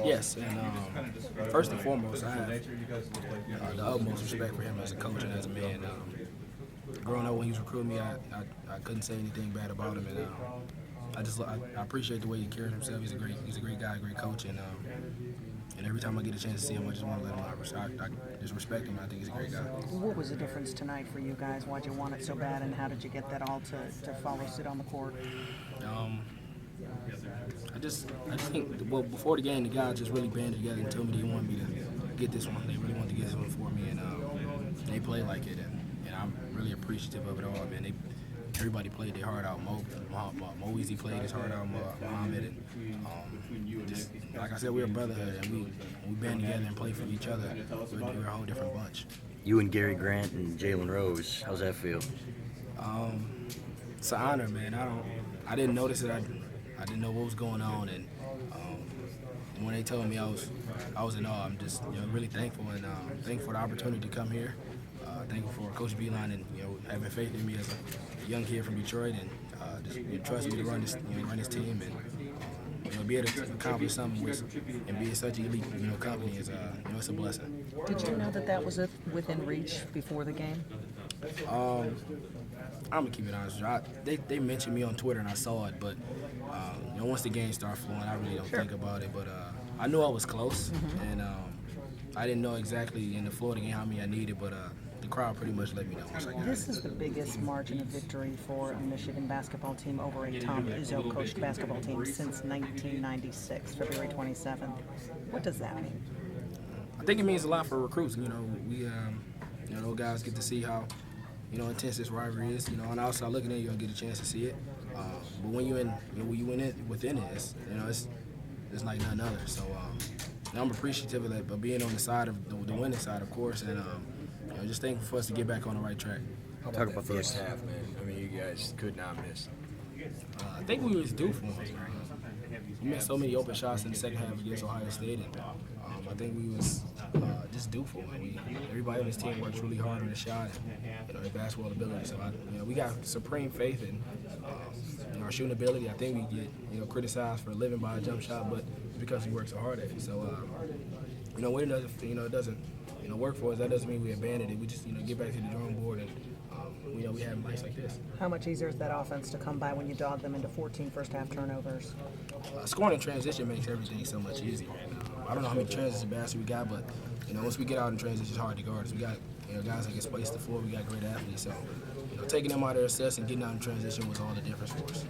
Yes, and first and foremost, I have the utmost respect for him as a coach and as a man. Growing up when he was recruiting me, I couldn't say anything bad about him, and I appreciate the way he carried himself. He's a great guy, a great coach, and every time I get a chance to see him, I just want to let him know. I just respect him. I think he's a great guy. What was the difference tonight for you guys? Why'd you want it so bad, and how did you get that all to follow suit on the court? I just think, well, before the game, the guys just really banded together and told me they wanted me to get this one. They really wanted to get this one for me, and they played like it, and I'm really appreciative of it all, man. Everybody played their heart out. Mo Easy played his heart out, Muhammad, and just, like I said, we're a brotherhood, and we band together and play for each other. We're a whole different bunch. You and Gary Grant and Jalen Rose, how's that feel? It's an honor, man. I didn't notice it. I didn't know what was going on, and when they told me, I was in awe. I'm just really thankful, and thankful for the opportunity to come here. Thankful for Coach Beeline and having faith in me as a young kid from Detroit, and just trust me to run this team, and be able to accomplish something and be in such an elite company is it's a blessing. Did you know that was within reach before the game? I'm gonna keep it honest with you. They mentioned me on Twitter and I saw it, but once the game started flowing, I really don't think about it. But I knew I was close, and I didn't know exactly in the Florida game how many I needed, but the crowd pretty much let me know once I got it. This is the biggest margin of victory for a Michigan basketball team over a Tom Izzo coached basketball team since 1996, February 27th. What does that mean? I think it means a lot for recruits. We those guys get to see how intense this rivalry is. On the outside looking at it, you don't get a chance to see it. But when you within it, it's like nothing other. So I'm appreciative of that, but being on the side of the winning side, of course, and just thankful for us to get back on the right track. Talk about the first half, man. I mean, you guys could not miss. I think we was due for them. We missed so many open shots in the second half against Ohio State, and I think we was just due for them. Everybody on this team works really hard on the shot and their basketball ability. So we got supreme faith in our shooting ability. I think we get criticized for living by a jump shot, but it's because we work so hard at it. So when it doesn't work for us, that doesn't mean we abandon it. We just get back to the drawing board and we have nights like this. How much easier is that offense to come by when you dog them into 14 first half turnovers? Scoring in transition makes everything so much easier. I don't know how many transition baskets we got, but once we get out in transition, it's hard to guard us. We got guys that can space the floor. We got great athletes, so taking them out of their sets and getting out in transition was all the difference for us.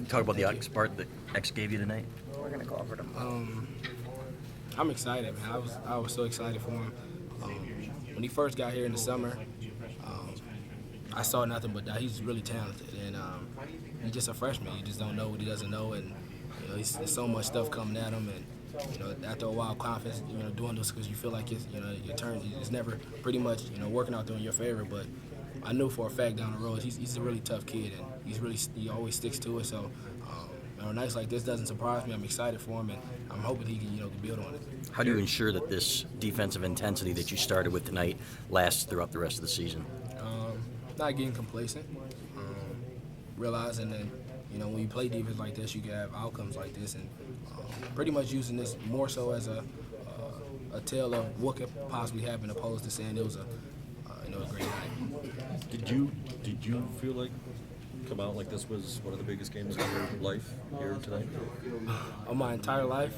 Talk about the X part that X gave you tonight. We're gonna go over them. I'm excited, man. I was so excited for him. When he first got here in the summer, I saw nothing but that. He's really talented, and he's just a freshman. You just don't know what he doesn't know, and there's so much stuff coming at him, and after a while, confidence, doing this because you feel like it's, your turn. It's never pretty much, working out there in your favor. But I knew for a fact down the road, he's a really tough kid, and he always sticks to it. So, nights like this doesn't surprise me. I'm excited for him, and I'm hoping he can, build on it. How do you ensure that this defensive intensity that you started with tonight lasts throughout the rest of the season? Not getting complacent, realizing that when you play defense like this, you can have outcomes like this, and pretty much using this more so as a tale of what could possibly happen, opposed to saying it was a great night. Did you feel like come out like this was one of the biggest games of your life here tonight? Of my entire life,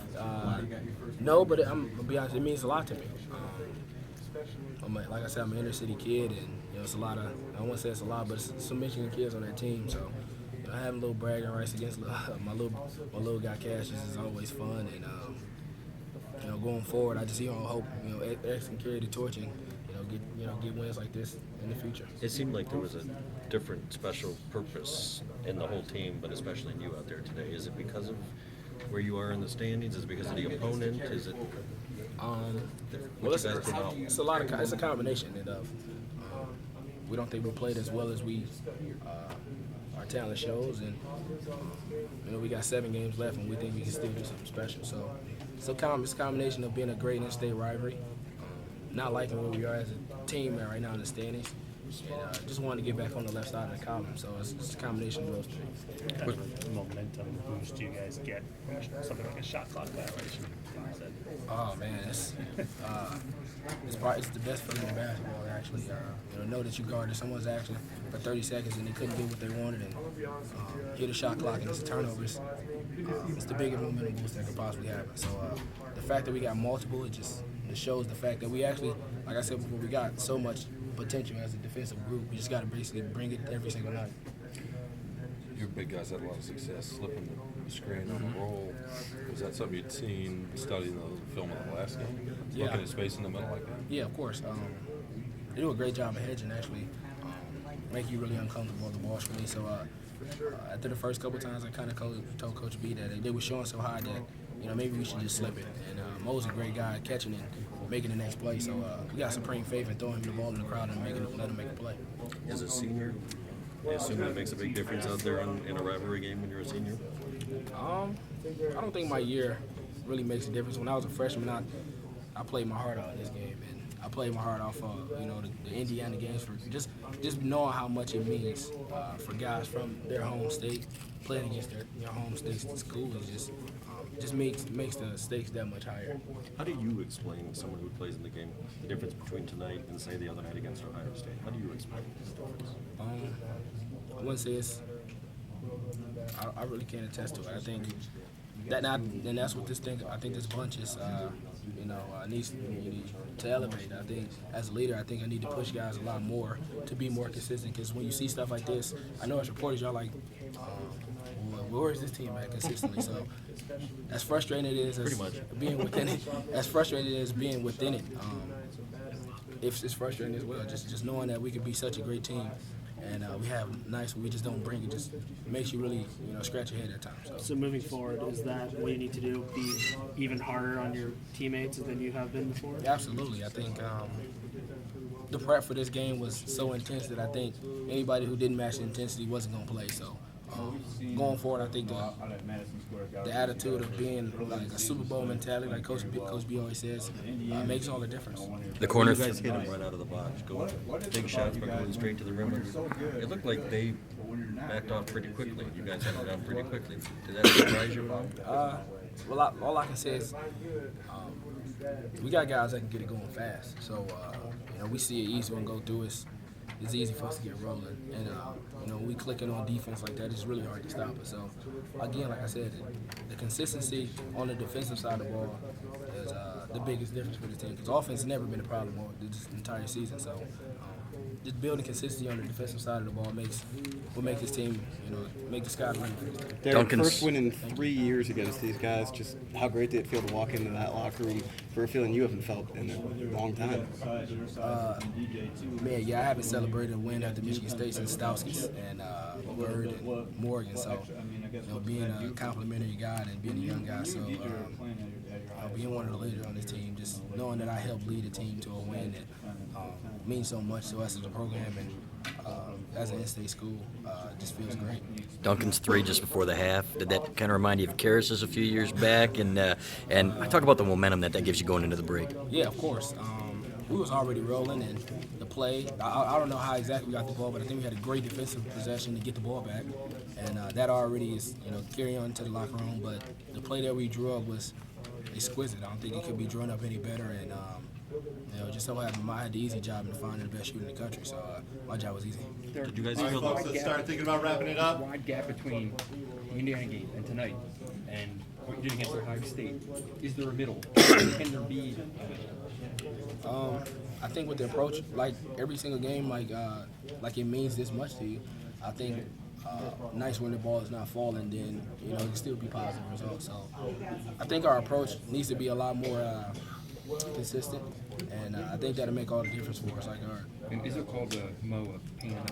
no, but I'm gonna be honest, it means a lot to me. Like I said, I'm an inner city kid, and it's a lot of, I won't say it's a lot, but it's some Michigan kids on that team. So having a little bragging rights against my little guy Cassius is always fun, and going forward, I just hope X can carry the torch and get wins like this in the future. It seemed like there was a different special purpose in the whole team, but especially in you out there today. Is it because of where you are in the standings? Is it because of the opponent? Is it? Well, it's a combination of we don't think we played as well as our talent shows, and we got 7 games left, and we think we can still do something special. So it's a combination of being a great in-state rivalry, not liking where we are as a team right now in the standings, and just wanted to get back on the left side of the column. So it's a combination of those things. What momentum boost do you guys get from something like a shot clock violation? Oh man, it's the best feeling in basketball. Actually, know that you guarded someone's action for 30 seconds and they couldn't get what they wanted and hit a shot clock and it's a turnover. It's the biggest momentum boost that could possibly happen. So the fact that we got multiple, it shows the fact that we actually, like I said before, we got so much potential as a defensive group. We just got to basically bring it every single night. Your big guys had a lot of success slipping the screen on the roll. Was that something you'd seen studying the film of the last game? Yeah. Looking at space in the middle like that? Yeah, of course. They do a great job of hedging, actually. Make you really uncomfortable on the ball screen. So after the first couple times, I kind of told Coach B that they were showing so high that maybe we should just slip it. And Mo's a great guy at catching it, making the next play. So we got supreme faith in throwing him the ball in the crowd and let him make a play. As a senior, I assume that makes a big difference out there in a rivalry game when you're a senior? I don't think my year really makes a difference. When I was a freshman, I played my heart out in this game, and I played my heart off the Indiana games for just knowing how much it means for guys from their home state playing against their home state's school is just makes the stakes that much higher. How do you explain to someone who plays in the game the difference between tonight and, say, the other night against Ohio State? How do you explain this difference? I wouldn't say it's. I really can't attest to it. I think and that's what I think this bunch is. Needs to elevate. I think as a leader, I need to push guys a lot more to be more consistent. Because when you see stuff like this, I know as reporters, y'all like, where is this team at consistently? So as frustrating it is as being within it, as frustrating as being within it, it's frustrating as well. Just knowing that we could be such a great team. And we have nights where we just don't bring it. Just makes you really, scratch your head at times. So moving forward, is that what you need to do? Be even harder on your teammates than you have been before? Absolutely. I think the prep for this game was so intense that I think anybody who didn't match the intensity wasn't going to play. So going forward, I think the attitude of being like a Super Bowl mentality, like Coach B always says, makes all the difference. The corner. You guys hit them right out of the box. Big shots, but going straight to the rim. It looked like they backed off pretty quickly. You guys had it down pretty quickly. Did that surprise you? Well, all I can say is we got guys that can get it going fast. So we see an easy one go through. It's easy for us to get rolling. And, when we clicking on defense like that, it's really hard to stop us. So, again, like I said, the consistency on the defensive side of the ball is the biggest difference for the team. Because offense has never been a problem this entire season. So, just building consistency on the defensive side of the ball will make this team, make the sky the limit for this team. Derrick, first win in 3 years against these guys. Just how great did it feel to walk into that locker room for a feeling you haven't felt in a long time? I haven't celebrated a win at the Michigan State since Stauskas and Bird and Morgan. So, being a complimentary guy and being a young guy, so being one of the leaders on this team, just knowing that I helped lead the team to a win that means so much to us as a program and as an in-state school, just feels great. Duncan's three just before the half. Did that kind of remind you of Karas's a few years back? And I talk about the momentum that gives you going into the break. Yeah, of course. We was already rolling, and the play, I don't know how exactly we got the ball, but I think we had a great defensive possession to get the ball back. And that already is, carry on to the locker room. But the play that we drew up was exquisite. I don't think it could be drawn up any better. And, just so happened I had the easy job in finding the best shooter in the country. So my job was easy. Did you guys All right, feel folks, let's start thinking about wrapping it up. Wide gap between the Indiana game and tonight and what you did against Ohio State. Is there a middle? Can there be a middle? I think with the approach, like every single game, like it means this much to you. I think nice when the ball is not falling, then it can still be positive results. So I think our approach needs to be a lot more consistent, and I think that'll make all the difference for us. Is it called a Mo a pain in the